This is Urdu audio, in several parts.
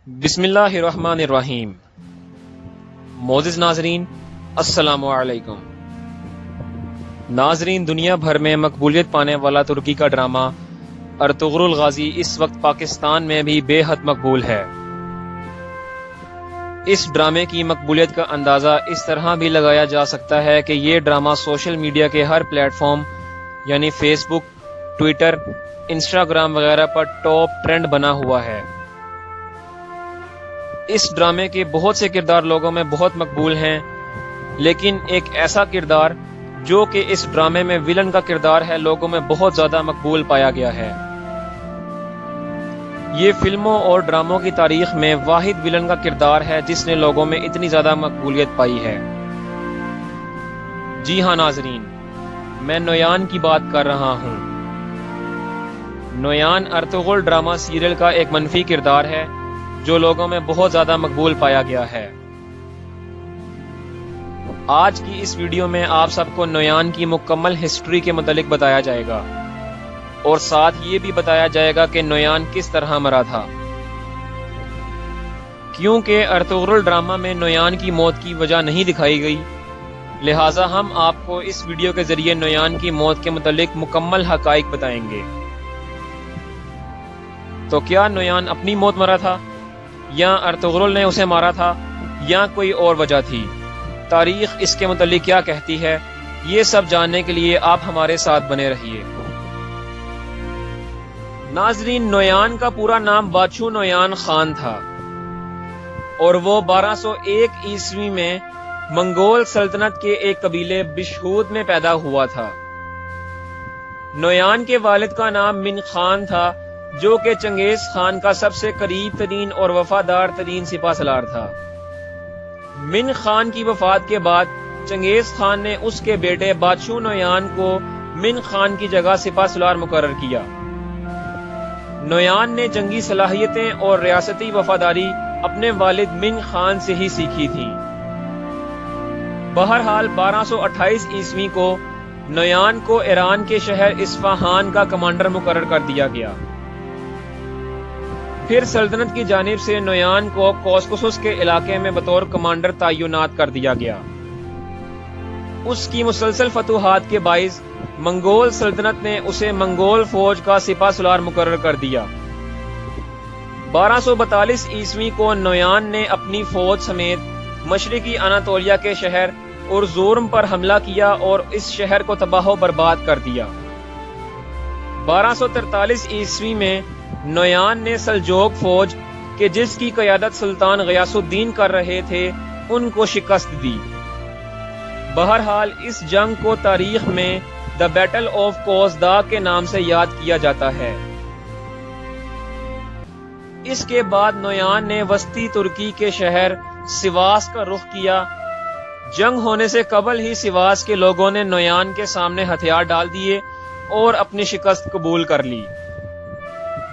بسم اللہ الرحمن الرحیم۔ معزز ناظرین، السلام علیکم۔ ناظرین، دنیا بھر میں مقبولیت پانے والا ترکی کا ڈرامہ ارطغرل غازی اس وقت پاکستان میں بھی بے حد مقبول ہے۔ اس ڈرامے کی مقبولیت کا اندازہ اس طرح بھی لگایا جا سکتا ہے کہ یہ ڈرامہ سوشل میڈیا کے ہر پلیٹ فارم یعنی فیس بک، ٹویٹر، انسٹاگرام وغیرہ پر ٹاپ ٹرینڈ بنا ہوا ہے۔ اس ڈرامے کے بہت سے کردار لوگوں میں بہت مقبول ہیں، لیکن ایک ایسا کردار جو کہ اس ڈرامے میں ویلن کا کردار ہے لوگوں میں بہت زیادہ مقبول پایا گیا ہے۔ یہ فلموں اور ڈراموں کی تاریخ میں واحد ویلن کا کردار ہے جس نے لوگوں میں اتنی زیادہ مقبولیت پائی ہے۔ جی ہاں ناظرین، میں نویان کی بات کر رہا ہوں۔ نویان ارطغرل ڈرامہ سیریل کا ایک منفی کردار ہے جو لوگوں میں بہت زیادہ مقبول پایا گیا ہے۔ آج کی اس ویڈیو میں آپ سب کو نویان کی مکمل ہسٹری کے متعلق بتایا جائے گا اور ساتھ یہ بھی بتایا جائے گا کہ نویان کس طرح مرا تھا۔ کیونکہ ارطغرل ڈرامہ میں نویان کی موت کی وجہ نہیں دکھائی گئی، لہٰذا ہم آپ کو اس ویڈیو کے ذریعے نویان کی موت کے متعلق مکمل حقائق بتائیں گے۔ تو کیا نویان اپنی موت مرا تھا، یا ارطغرل نے اسے مارا تھا، یا کوئی اور وجہ تھی؟ تاریخ اس کے متعلق کیا کہتی ہے؟ یہ سب جاننے کے لیے آپ ہمارے ساتھ بنے رہیے۔ ناظرین، نویان کا پورا نام باچھو نویان خان تھا اور وہ 1201 عیسوی میں منگول سلطنت کے ایک قبیلے بشہود میں پیدا ہوا تھا۔ نویان کے والد کا نام من خان تھا جو کہ چنگیز خان کا سب سے قریب ترین اور وفادار ترین سپہ سالار تھا۔ من خان کی وفات کے بعد چنگیز خان نے اس کے بیٹے باچھو نویان کو من خان کی جگہ سپہ سالار مقرر کیا۔ نویان نے جنگی صلاحیتیں اور ریاستی وفاداری اپنے والد من خان سے ہی سیکھی تھی۔ بہرحال 1228 عیسوی کو نویان کو ایران کے شہر اصفہان کا کمانڈر مقرر کر دیا گیا۔ پھر سلطنت کی جانب سے نویان کو کوسکوسس کے علاقے میں بطور کمانڈر تعینات کر دیا گیا۔ اس کی مسلسل فتوحات کے باعث منگول سلطنت نے اسے منگول فوج کا سپہ سالار مقرر کر دیا۔ 1242 عیسوی کو نویان نے اپنی فوج سمیت مشرقی اناطولیہ کے شہر ارزورم پر حملہ کیا اور اس شہر کو تباہ و برباد کر دیا۔ 1243 عیسوی میں نویان نے سلجوق فوج کہ جس کی قیادت سلطان غیاث الدین کر رہے تھے ان کو شکست دی۔ بہرحال اس جنگ کو تاریخ میں دی بیٹل آف کوزدا کے نام سے یاد کیا جاتا ہے۔ اس کے بعد نویان نے وسطی ترکی کے شہر سواس کا رخ کیا۔ جنگ ہونے سے قبل ہی سواس کے لوگوں نے نویان کے سامنے ہتھیار ڈال دیے اور اپنی شکست قبول کر لی۔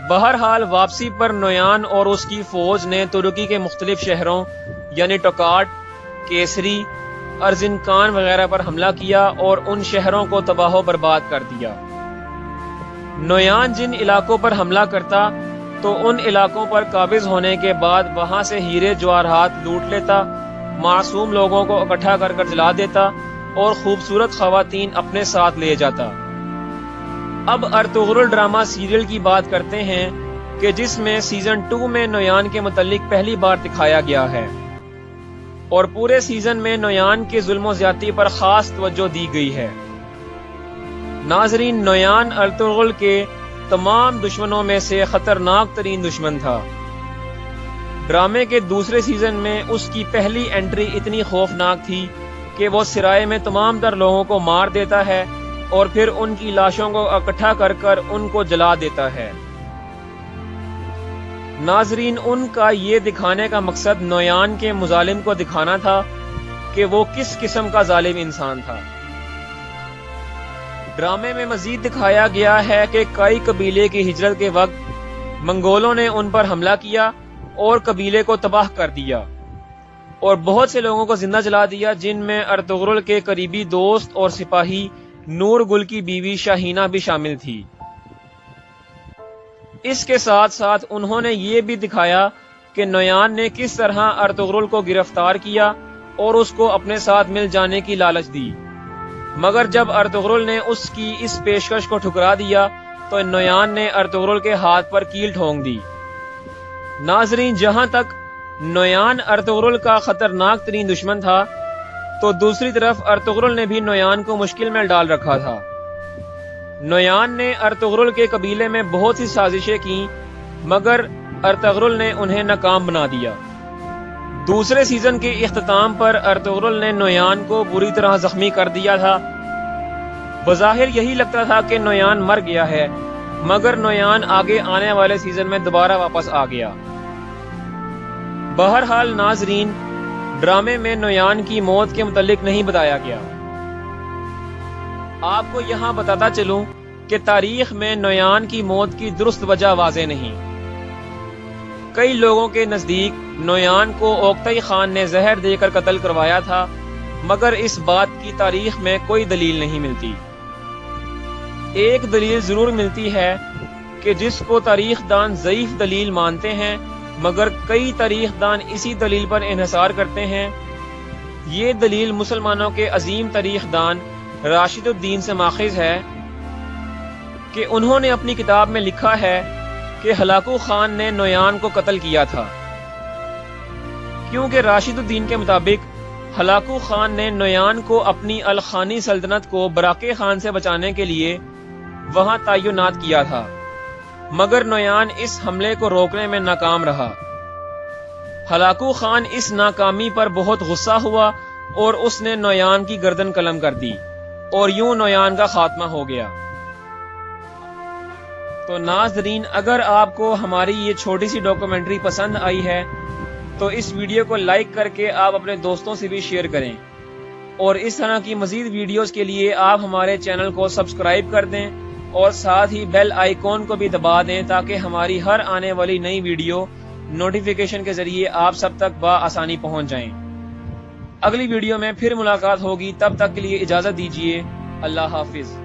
بہرحال واپسی پر نویان اور اس کی فوج نے ترکی کے مختلف شہروں یعنی ٹوکاٹ، کیسری، ارزنکان وغیرہ پر حملہ کیا اور ان شہروں کو تباہ و برباد کر دیا۔ نویان جن علاقوں پر حملہ کرتا تو ان علاقوں پر قابض ہونے کے بعد وہاں سے ہیرے جواہرات لوٹ لیتا، معصوم لوگوں کو اکٹھا کر جلا دیتا اور خوبصورت خواتین اپنے ساتھ لے جاتا۔ اب ارطغرل ڈرامہ سیریل کی بات کرتے ہیں کہ جس میں سیزن 2 میں نویان کے متعلق پہلی بار دکھایا گیا ہے اور پورے سیزن میں نویان کے ظلم و زیادتی پر خاص توجہ دی گئی ہے۔ ناظرین، نویان ارطغرل کے تمام دشمنوں میں سے خطرناک ترین دشمن تھا۔ ڈرامے کے دوسرے سیزن میں اس کی پہلی انٹری اتنی خوفناک تھی کہ وہ سرائے میں تمام تر لوگوں کو مار دیتا ہے اور پھر ان کی لاشوں کو اکٹھا کر ان کو جلا دیتا ہے۔ ناظرین، ان کا یہ دکھانے کا مقصد نویان کے مظالم کو دکھانا تھا کہ وہ کس قسم کا ظالم انسان تھا۔ ڈرامے میں مزید دکھایا گیا ہے کہ کئی قبیلے کی ہجرت کے وقت منگولوں نے ان پر حملہ کیا اور قبیلے کو تباہ کر دیا اور بہت سے لوگوں کو زندہ جلا دیا، جن میں ارطغرل کے قریبی دوست اور سپاہی نور گل کی بیوی شاہینہ بھی شامل تھی۔ اس کے ساتھ ساتھ انہوں نے یہ بھی دکھایا کہ نویان نے کس طرح ارطغرل کو گرفتار کیا اور اس کو اپنے ساتھ مل جانے کی لالچ دی، مگر جب ارطغرل نے اس کی اس پیشکش کو ٹھکرا دیا تو نویان نے ارطغرل کے ہاتھ پر کیل ٹھونک دی۔ ناظرین، جہاں تک نویان ارطغرل کا خطرناک ترین دشمن تھا تو دوسری طرف ارطغرل نے بھی نویان کو مشکل میں ڈال رکھا تھا۔ نویان نے ارطغرل کے قبیلے میں بہت سی سازشیں کی مگر ارطغرل نے انہیں ناکام بنا دیا۔ دوسرے سیزن کے اختتام پر ارطغرل نے نویان کو بری طرح زخمی کر دیا تھا۔ بظاہر یہی لگتا تھا کہ نویان مر گیا ہے، مگر نویان آگے آنے والے سیزن میں دوبارہ واپس آ گیا۔ بہرحال ناظرین، ڈرامے میں نویان کی موت کے متعلق نہیں بتایا گیا۔ آپ کو یہاں بتاتا چلوں کہ تاریخ میں نویان کی موت کی درست وجہ واضح نہیں۔ کئی لوگوں کے نزدیک نویان کو اوکتئی خان نے زہر دے کر قتل کروایا تھا، مگر اس بات کی تاریخ میں کوئی دلیل نہیں ملتی۔ ایک دلیل ضرور ملتی ہے کہ جس کو تاریخ دان ضعیف دلیل مانتے ہیں، مگر کئی تاریخ دان اسی دلیل پر انحصار کرتے ہیں۔ یہ دلیل مسلمانوں کے عظیم تاریخ دان راشد الدین سے ماخذ ہے کہ انہوں نے اپنی کتاب میں لکھا ہے کہ ہلاکو خان نے نویان کو قتل کیا تھا، کیونکہ راشد الدین کے مطابق ہلاکو خان نے نویان کو اپنی الخانی سلطنت کو براکے خان سے بچانے کے لیے وہاں تعینات کیا تھا، مگر نویان اس حملے کو روکنے میں ناکام رہا۔ ہلاکو خان اس ناکامی پر بہت غصہ ہوا اور اس نے نویان کی گردن قلم کر دی اور یوں نویان کا خاتمہ ہو گیا۔ تو ناظرین، اگر آپ کو ہماری یہ چھوٹی سی ڈاکومنٹری پسند آئی ہے تو اس ویڈیو کو لائک کر کے آپ اپنے دوستوں سے بھی شیئر کریں، اور اس طرح کی مزید ویڈیوز کے لیے آپ ہمارے چینل کو سبسکرائب کر دیں اور ساتھ ہی بیل آئیکن کو بھی دبا دیں تاکہ ہماری ہر آنے والی نئی ویڈیو نوٹیفیکیشن کے ذریعے آپ سب تک بآسانی پہنچ جائیں۔ اگلی ویڈیو میں پھر ملاقات ہوگی، تب تک کے لیے اجازت دیجیے۔ اللہ حافظ۔